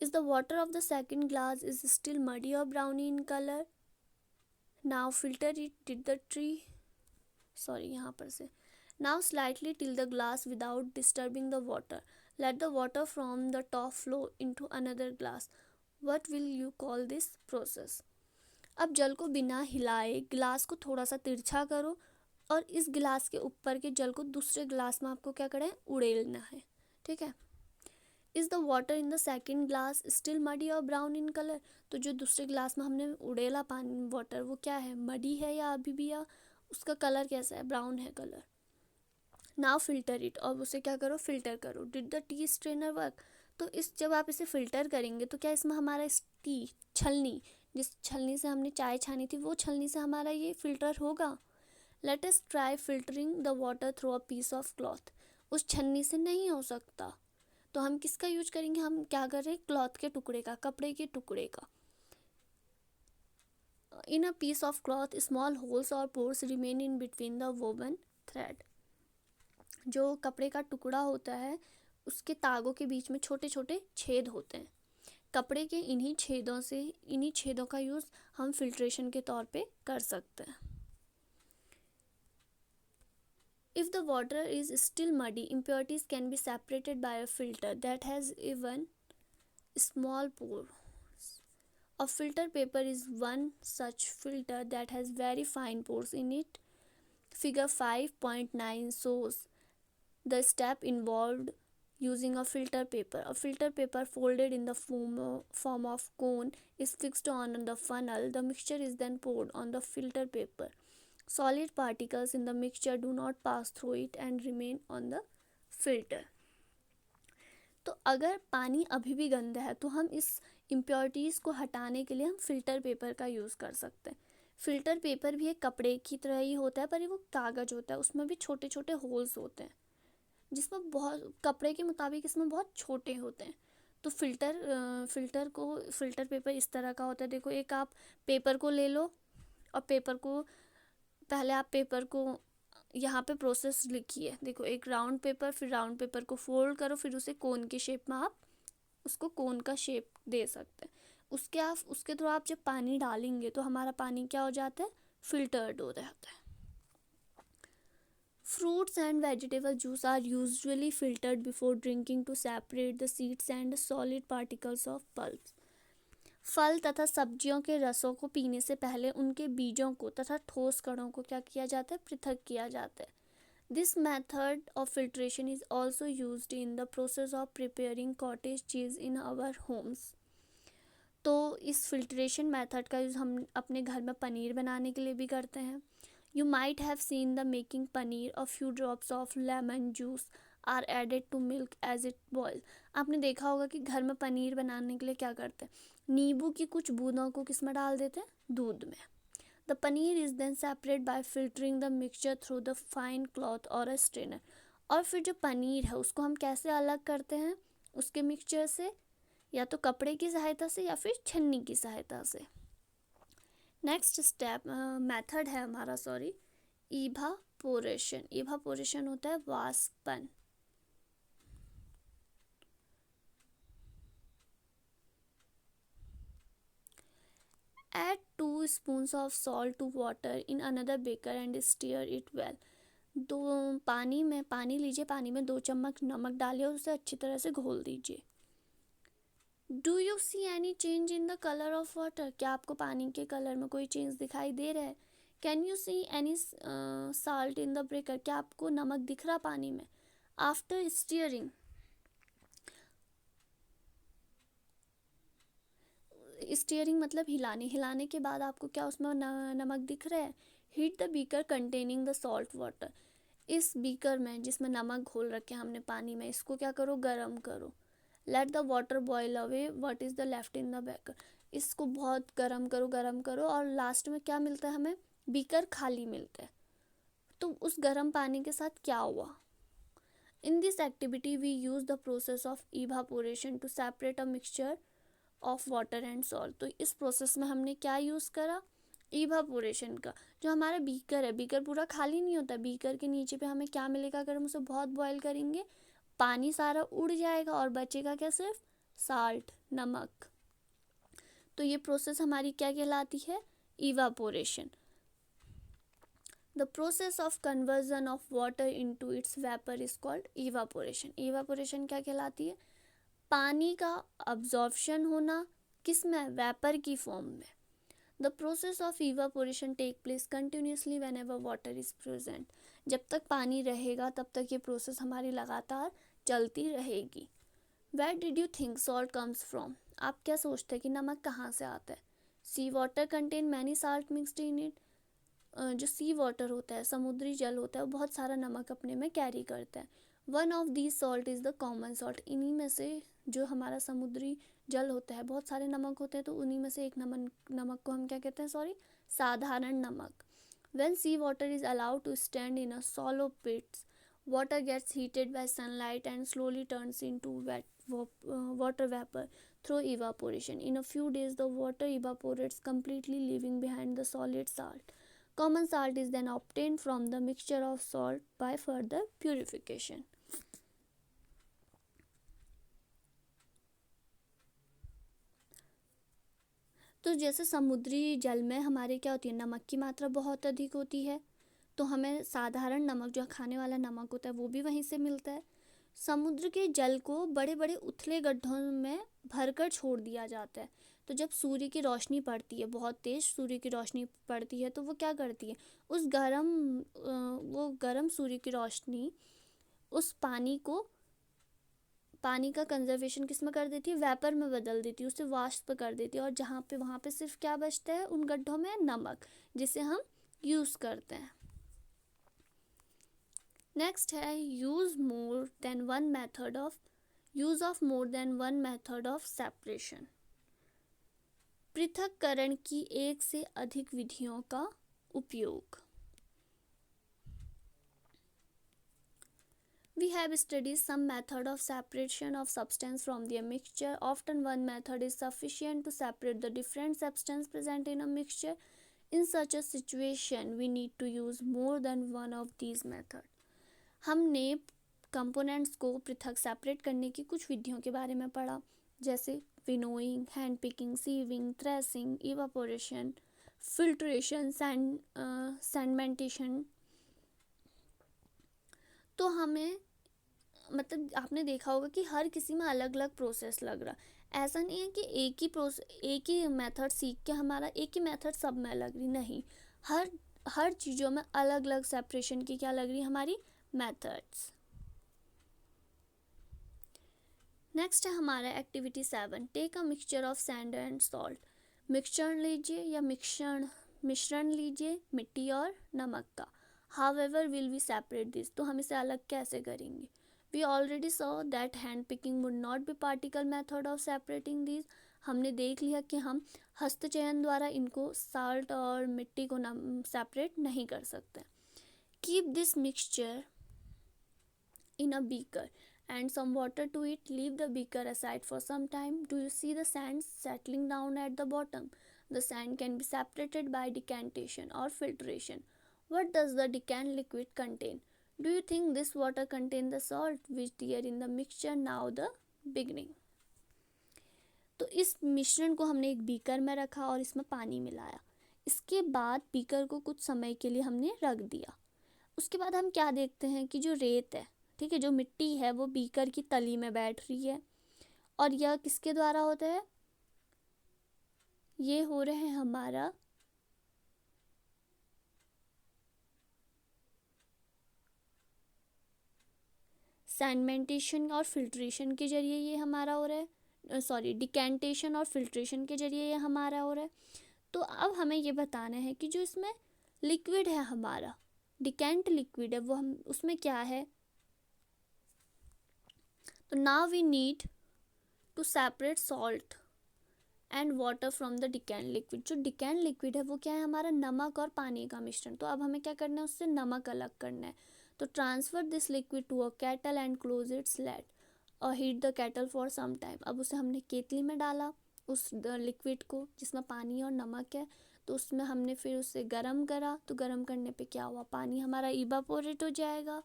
[SPEAKER 1] Is the water of the second glass is still muddy or browny in color? Now filter it. Did the tree sorry यहाँ पर से। Now slightly till the glass without disturbing the water, late the water from the top flow into another glass, what will you call this process. अब जल को बिना हिलाए गिलास को थोड़ा सा तिरछा करो और इस गिलास के ऊपर के जल को दूसरे गिलास में आपको क्या करना है, उड़ेलना है। ठीक है। Is the water in the second glass still muddy और ब्राउन इन कलर, तो जो दूसरे ग्लास में हमने उड़ेला पानी वाटर वो क्या है, मडी है या अभी भी या उसका कलर कैसा है, ब्राउन है कलर। नाउ फिल्टर इट, और उसे क्या करो, फिल्टर करो। Did the T strainer work, तो इस जब आप इसे फिल्टर करेंगे तो क्या इसमें हमारा इस टी छलनी, जिस छलनी से हमने चाय छानी थी वो छलनी से हमारा ये फिल्टर होगा। Let us try filtering the water through a piece of cloth, उस छन्नी से नहीं हो सकता तो हम किसका यूज करेंगे, हम क्या कर रहे हैं, क्लॉथ के टुकड़े का, कपड़े के टुकड़े का। In a piece of cloth small holes और pores remain in between the woven thread, जो कपड़े का टुकड़ा होता है उसके तागों के बीच में छोटे छोटे छेद होते हैं। कपड़े के इन्हीं छेदों का यूज़ हम फिल्ट्रेशन के तौर पे कर सकते हैं। If the water is still muddy, impurities can be separated by a filter that has even small pores. A filter paper is one such filter that has very fine pores in it. Figure 5.9 shows the step involved using a filter paper. A filter paper folded in the form of cone is fixed on the funnel. The mixture is then poured on the filter paper. Solid particles in the mixture do not pass through it and remain on the filter. तो अगर पानी अभी भी गंदा है तो हम इस इम्प्योरिटीज़ को हटाने के लिए हम फिल्टर पेपर का यूज़ कर सकते हैं। फिल्टर पेपर भी एक कपड़े की तरह ही होता है पर वो कागज़ होता है, उसमें भी छोटे छोटे होल्स होते हैं जिसमें बहुत कपड़े के मुताबिक इसमें बहुत छोटे होते हैं। तो फिल्टर पेपर इस तरह का होता है। देखो, एक आप पेपर को ले लो और पहले आप पेपर को यहाँ पे प्रोसेस लिखिए। देखो, एक राउंड पेपर, फिर राउंड पेपर को फोल्ड करो, फिर उसे कोन की शेप में आप उसको कोन का शेप दे सकते हैं। उसके थ्रू आप जब पानी डालेंगे तो हमारा पानी क्या हो जाता है, फिल्टर्ड हो जाता है। Fruits and vegetable juice are usually filtered before drinking to separate the seeds and solid particles of pulp. फल तथा सब्जियों के रसों को पीने से पहले उनके बीजों को तथा ठोस कणों को क्या किया जाता है, पृथक किया जाता है। This method of filtration is also used in the process of preparing cottage cheese in our homes. तो इस फिल्ट्रेशन मेथड का यूज़ हम अपने घर में पनीर बनाने के लिए भी करते हैं। You might have seen the making paneer. A few drops of lemon juice are added to milk as it boils. आपने देखा होगा कि घर में पनीर बनाने के लिए क्या करते हैं, नींबू की कुछ बूंदों को किस में डाल देते हैं, दूध में। The paneer is then separated by filtering the mixture through the fine cloth or a strainer. और फिर जो पनीर है उसको हम कैसे अलग करते हैं उसके मिक्सचर से, या तो कपड़े की सहायता से या फिर छन्नी की सहायता से। नेक्स्ट स्टेप मेथड है हमारा इवापोरेशन। इवापोरेशन होता है वाष्पन। Add 2 spoons of salt to water in another beaker and stir it well. पानी लीजिए, पानी में 2 चम्मच नमक डालिए और उसे अच्छी तरह से घोल दीजिए। Do you see any change in the colour of water, क्या आपको पानी के कलर में कोई चेंज दिखाई दे रहा है। Can you see any salt in the breaker, क्या आपको नमक दिख रहा पानी में। आफ्टर स्टीयरिंग, स्टीयरिंग मतलब हिलाने के बाद आपको क्या उसमें नमक दिख रहा है। Heat the beaker containing the salt water, इस बीकर में जिसमें नमक घोल रखे हमने पानी में, इसको क्या करो, गर्म करो। Let the water boil away what is the left in the beaker, इसको बहुत गर्म करो और लास्ट में क्या मिलता है हमें, बीकर खाली मिलता है। तो उस गर्म पानी के साथ क्या हुआ। In this activity we use the process of evaporation to separate a mixture of water and salt. तो इस प्रोसेस में हमने क्या यूज़ करा, इवापोरेशन का। जो हमारा बीकर है, बीकर पूरा खाली नहीं होता, बीकर के नीचे पे हमें क्या मिलेगा, अगर हम उसे बहुत बॉयल करेंगे पानी सारा उड़ जाएगा और बचेगा क्या, सिर्फ साल्ट, नमक। तो ये प्रोसेस हमारी क्या कहलाती है, evaporation. The process of conversion of water into its vapor is called evaporation. Evaporation क्या कहलाती है? पानी का absorption होना, किस में? वेपर की फॉर्म में. The process of evaporation take place continuously whenever water is present. जब तक पानी रहेगा तब तक ये प्रोसेस हमारी लगातार चलती रहेगी. Where did you think salt comes from? आप क्या सोचते हैं कि नमक कहाँ से आता है? Sea water contain many salt mixed in it. जो सी वाटर होता है, समुद्री जल होता है, वो बहुत सारा नमक अपने में कैरी करता है. One of these salt is the common salt. इन्हीं में से जो हमारा समुद्री जल होता है, बहुत सारे नमक होते हैं, तो उन्हीं में से एक नमक को हम क्या कहते हैं? साधारण नमक. When sea water is allowed to stand in a shallow pits, water gets heated by sunlight and slowly turns into water vapor through evaporation. In a few days, the water evaporates completely, leaving behind the solid salt. Common salt is then obtained from the mixture of salt by further purification. तो जैसे समुद्री जल में हमारे क्या होती है? नमक की मात्रा बहुत अधिक होती है, तो हमें साधारण नमक, जो खाने वाला नमक होता है, वो भी वहीं से मिलता है. समुद्र के जल को बड़े बड़े उथले गड्ढों में भरकर छोड़ दिया जाता है. तो जब सूर्य की रोशनी पड़ती है, बहुत तेज़ सूर्य की रोशनी पड़ती है, तो वो क्या करती है? उस गरम सूर्य की रोशनी उस पानी का कंजर्वेशन किस में कर देती है? वेपर में बदल देती है, उसे वाष्प कर देती है. और वहाँ पे सिर्फ क्या बचता है उन गड्ढों में? नमक, जिसे हम यूज़ करते हैं. नेक्स्ट है use of more than one method of separation. पृथक्करण की एक से अधिक विधियों का उपयोग. We have studied some method of separation of substance from their mixture. Often one method is sufficient to separate the different substance present in a mixture. In such a situation, we need to use more than one of these methods. हमने components को पृथक separate करने की कुछ विधियों के बारे में पढ़ा, जैसे winnowing, hand picking, sieving, threshing, evaporation, filtration, sedimentation. तो हमें मतलब आपने देखा होगा कि हर किसी में अलग अलग प्रोसेस लग रहा. ऐसा नहीं है कि एक ही मेथड सीख के हमारा एक ही मेथड सब में लग रही. नहीं, हर चीज़ों में अलग अलग सेपरेशन की क्या लग रही हमारी मेथड्स. नेक्स्ट है हमारा activity 7. Take a mixture of sand and salt. Mixture लीजिए या मिश्रण लीजिए मिट्टी और नमक का. However will we separate this. तो हम इसे अलग कैसे करेंगे? We already saw that hand picking would not be practical method of separating these. हमने देख लिया कि हम हस्तचयन द्वारा इनको साल्ट और मिट्टी को सेपरेट नहीं कर सकते. Keep this mixture in a beaker and some water to it. Leave the beaker aside for some time. Do you see the sand settling down at the bottom? The sand can be separated by decantation or filtration. What does the decant liquid contain? Do you think this water contains the salt which there in the mixture? Now the beginning. तो इस मिश्रण को हमने एक beaker में रखा और इसमें पानी मिलाया. इसके बाद बीकर को कुछ समय के लिए हमने रख दिया. उसके बाद हम क्या देखते हैं कि जो रेत है, ठीक है, जो मिट्टी है, वो बीकर की तली में बैठ रही है. और यह किसके द्वारा होता है? ये हो रहे हैं हमारा सैंडमेंटेशन और फिल्ट्रेशन के जरिए ये हमारा हो रहा है. डिकेंटेशन और फिल्ट्रेशन के जरिए ये हमारा हो रहा है. तो अब हमें ये बताना है कि जो इसमें लिक्विड है हमारा, डिकेंट लिक्विड है, वो हम उसमें क्या है. तो now we need to separate salt and water from the decant liquid. जो डिकेंट लिक्विड है वो क्या है? हमारा नमक और पानी का मिश्रण. तो अब हमें क्या करना है? उससे नमक अलग करना है. तो transfer this liquid to a kettle and close its lid और heat the kettle for some time. अब उसे हमने केतली में डाला, उस लिक्विड को जिसमें पानी और नमक है. तो उसमें हमने फिर उसे गर्म करा. तो गर्म करने पे क्या हुआ? पानी हमारा इवापोरेट हो जाएगा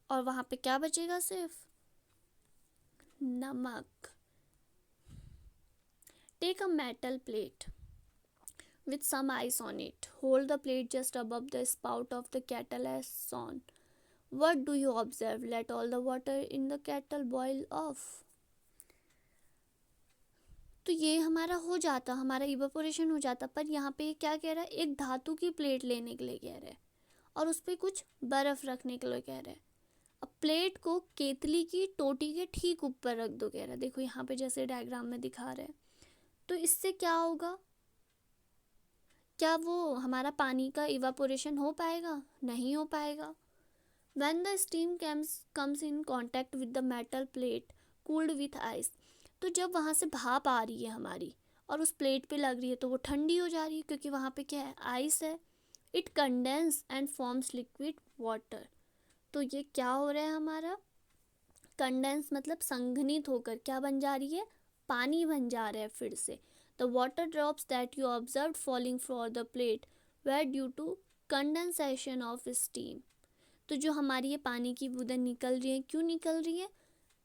[SPEAKER 1] और वहाँ पे क्या बचेगा? सिर्फ नमक. Take a metal plate. with some ice on it. Hold the plate just above the spout of the kettle as on. What do you observe? Let all the water in the kettle boil off. तो ये हमारा हो जाता, हमारा evaporation हो जाता, पर यहाँ पे क्या कह रहा है, एक धातु की प्लेट लेने के लिए कह रहा है और उस पर कुछ बर्फ़ रखने के लिए कह रहा है। अब प्लेट को केतली की टोटी के ठीक ऊपर रख दो कह रहा है। देखो यहाँ पे जैसे डायग्राम में दिखा रहे हैं। तो इससे क्या होगा, क्या वो हमारा पानी का इवापोरेशन हो पाएगा? नहीं हो पाएगा। When the steam comes in contact with the metal plate cooled with ice, तो जब वहाँ से भाप आ रही है हमारी और उस प्लेट पे लग रही है तो वो ठंडी हो जा रही है, क्योंकि वहाँ पे क्या है, आइस है। It condense and forms liquid water. तो ये क्या हो रहा है हमारा, कंडेंस मतलब संघनित होकर क्या बन जा रही है, पानी बन जा रहा है फिर से। The water drops that you observe falling from the plate were due to condensation of steam. तो जो हमारी ये पानी की बूंदें निकल रही हैं, क्यों निकल रही है,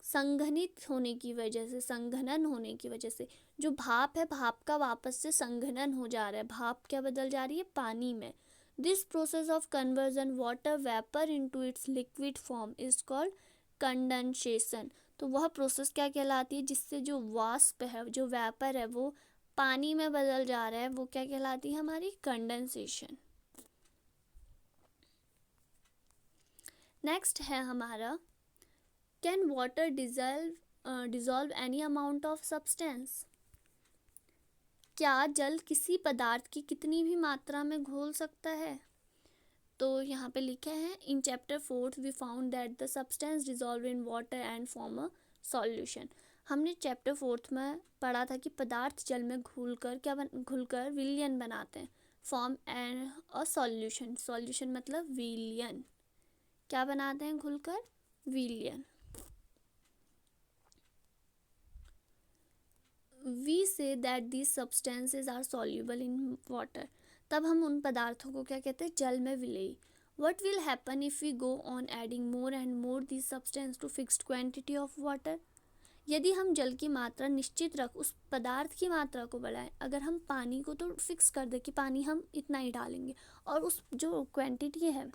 [SPEAKER 1] संघनित होने की वजह से, संघनन होने की वजह से। जो भाप है, भाप का वापस से संघनन हो जा रहा है, भाप क्या बदल जा रही है, पानी में। This process of conversion water vapour into its liquid form is called condensation. तो वह प्रोसेस क्या कहलाती है, जिससे जो वाष्प है, जो वेपर है, वो पानी में बदल जा रहा है, वो क्या कहलाती है, हमारी कंडेंसेशन। नेक्स्ट है हमारा, can water dissolve any amount of substance. क्या जल किसी पदार्थ की कितनी भी मात्रा में घोल सकता है? तो यहाँ पे लिखे हैं, in chapter 4 we found that the substance dissolve in water and form a solution. हमने चैप्टर 4 में पढ़ा था कि पदार्थ जल में घुलकर विलयन बनाते हैं, form and a solution. Solution मतलब विलयन, क्या बनाते हैं, घुलकर विलयन। We say that these substances are soluble in water. तब हम उन पदार्थों को क्या कहते हैं, जल में विलेय। What will happen if we go on adding more and more these substances to fixed quantity of water? यदि हम जल की मात्रा निश्चित रख उस पदार्थ की मात्रा को बढ़ाएं, अगर हम पानी को तो फिक्स कर दे कि पानी हम इतना ही डालेंगे, और उस जो क्वांटिटी है,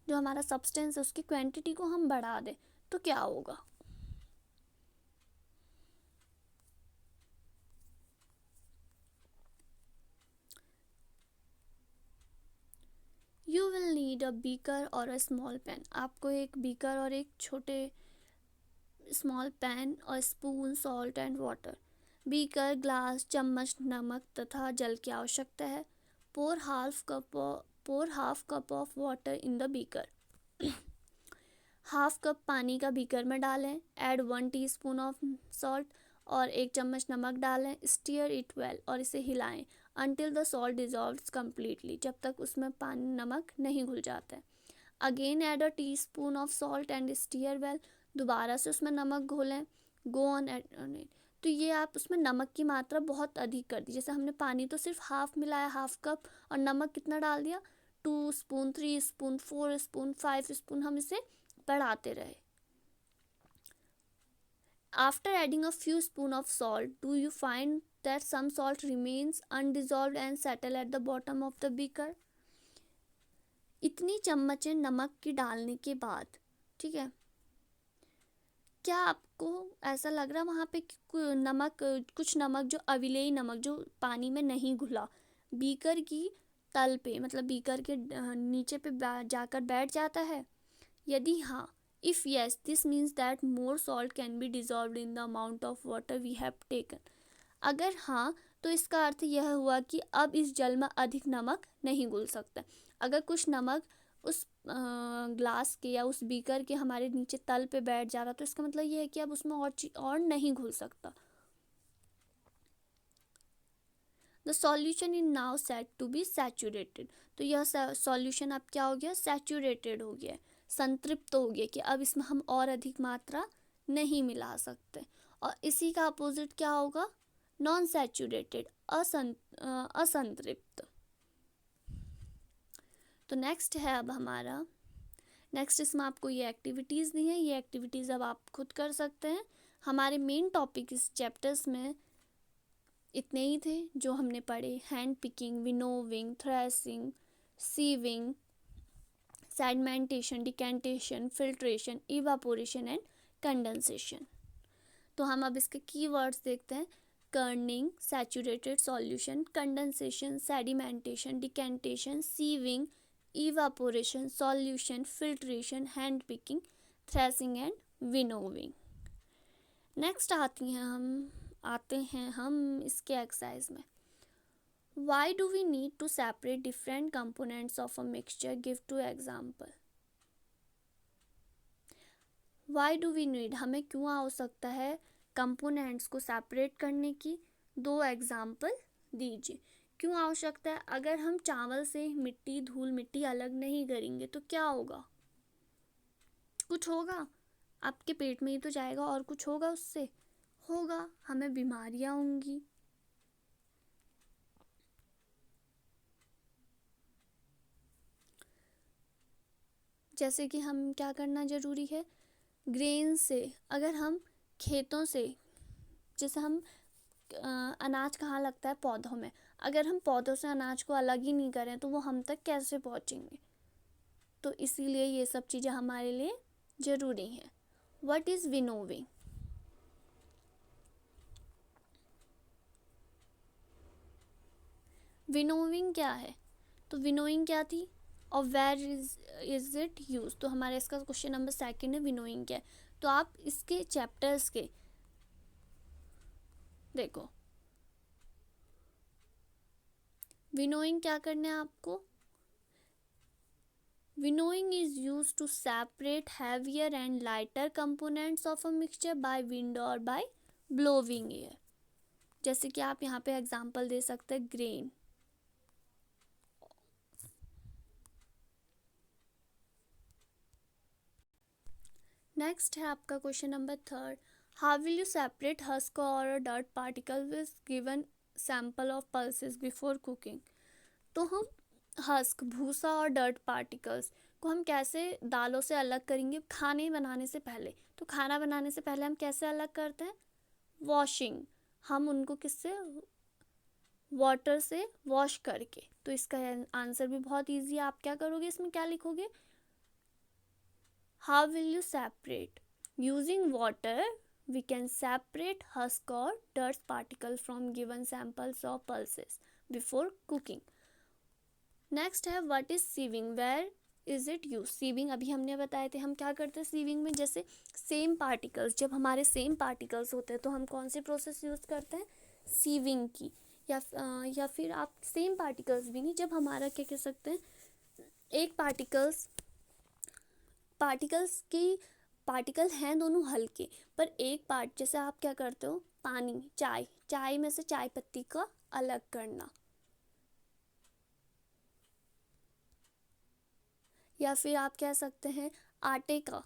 [SPEAKER 1] जो हमारा सब्सटेंस है, उसकी क्वांटिटी को हम बढ़ा दें, तो क्या होगा। You will need a beaker और अ स्मॉल पैन। आपको एक बीकर और एक छोटे स्मॉल पैन और spoon, salt and water. Beaker, glass, चम्मच, नमक तथा जल की आवश्यकता है। Pour half cup of water in the beaker. Half cup पानी का बीकर में डालें। ऐड 1 टीस्पून ऑफ सॉल्ट, और 1 चम्मच नमक डालें। स्टीयर इट वेल, और इसे हिलाएं until the salt dissolves completely, जब तक उसमें पानी, नमक नहीं घुल जाता है। Again add a teaspoon of salt and stir well, दोबारा से उसमें नमक घोलें। Go on add. तो ये आप उसमें नमक की मात्रा बहुत अधिक कर दी, जैसे हमने पानी तो सिर्फ हाफ मिलाया, हाफ कप, और नमक कितना डाल दिया, 2 स्पून, 3 स्पून, 4 स्पून, 5 स्पून, हम इसे बढ़ाते रहे। After adding a few spoon of salt, do you find that some salt remains undissolved and settle at the bottom of the beaker? इतनी चम्मचें नमक की डालने के बाद, ठीक है, क्या आपको ऐसा लग रहा वहाँ पे कुछ नमक जो अविलेय नमक, जो पानी में नहीं घुला, बीकर की तल पे, मतलब बीकर के नीचे पे जाकर बैठ जाता है? यदि हाँ, if yes, this means that more salt can be dissolved in the amount of water we have taken. अगर हाँ, तो इसका अर्थ यह हुआ कि अब इस जल में अधिक नमक नहीं घुल सकता। अगर कुछ नमक उस ग्लास के या उस बीकर के हमारे नीचे तल पे बैठ जा रहा, तो इसका मतलब यह है कि अब उसमें और नहीं घुल सकता। The solution is now said to be saturated. तो यह सॉल्यूशन अब क्या हो गया, सैचुरेटेड हो गया, संतृप्त हो गया, कि अब इसमें हम और अधिक मात्रा नहीं मिला सकते। और इसी का अपोजिट क्या होगा, नॉन सैचुरेटेड, असंतृप्त। तो नेक्स्ट है अब हमारा, नेक्स्ट इसमें आपको ये एक्टिविटीज़ दी हैं, ये एक्टिविटीज़ अब आप खुद कर सकते हैं। हमारे मेन टॉपिक इस चैप्टर्स में इतने ही थे जो हमने पढ़े, hand picking, winnowing, threshing, sieving, sedimentation, decantation, filtration, evaporation and condensation. तो हम अब इसके कीवर्ड्स देखते हैं। Churning, saturated solution, condensation, sedimentation, decantation, sieving, evaporation, solution, filtration, hand picking, threshing and winnowing. Next आते हैं हम इसके एक्सरसाइज में। Why do we need to separate different components of a mixture? Give two example. Why do we need, हमें क्यों आवश्यकता है components को सेपरेट करने की? 2 एग्जाम्पल दीजिए। क्यों आवश्यकता है? अगर हम चावल से मिट्टी, धूल मिट्टी अलग नहीं करेंगे तो क्या होगा? कुछ होगा? आपके पेट में ही तो जाएगा, और कुछ होगा उससे? होगा, हमें बीमारियां होंगी। जैसे कि हम क्या करना ज़रूरी है, ग्रेन से, अगर हम खेतों से, जैसे हम अनाज कहाँ लगता है? पौधों में। अगर हम पौधों से अनाज को अलग ही नहीं करें तो वो हम तक कैसे पहुँचेंगे? तो इसीलिए ये सब चीज़ें हमारे लिए ज़रूरी हैं। What is winnowing? विनोविंग क्या है? तो विनोइंग क्या थी और वेयर इज इट यूज? तो हमारा इसका क्वेश्चन नंबर 2 है, विनोइंग क्या है। तो आप इसके चैप्टर्स के देखो, विनोइंग क्या करना है आपको? Winnowing is use to separate heavier and lighter components of a mixture by wind और बाय ब्लोविंग एयर। जैसे कि आप यहाँ पे एग्जांपल दे सकते हैं, ग्रेन। नेक्स्ट है आपका question number 3। How will you separate husk और dirt particle with given sample of pulses before cooking? तो हम हस्क, भूसा और डर्ट पार्टिकल्स को हम कैसे दालों से अलग करेंगे खाने बनाने से पहले? तो खाना बनाने से पहले हम कैसे अलग करते हैं? वॉशिंग। हम उनको किससे? वाटर से वॉश करके। तो इसका आंसर भी बहुत ईजी है। आप क्या करोगे, इसमें क्या लिखोगे? How will you separate? Using water, we can separate husk or dirt particles from given samples of pulses before cooking. Next है what is sieving? Where is it used? Sieving अभी हमने बताए थे, हम क्या करते हैं sieving में? जैसे सेम पार्टिकल्स, जब हमारे सेम पार्टिकल्स होते हैं तो हम कौन सी प्रोसेस यूज़ करते हैं? sieving की। या फिर आप सेम पार्टिकल्स भी नहीं, जब हमारा क्या कह सकते हैं, एक पार्टिकल हैं दोनों हल्के, पर एक पार्ट, जैसे आप क्या करते हो, पानी, चाय में से चाय पत्ती का अलग करना, या फिर आप कह सकते हैं आटे का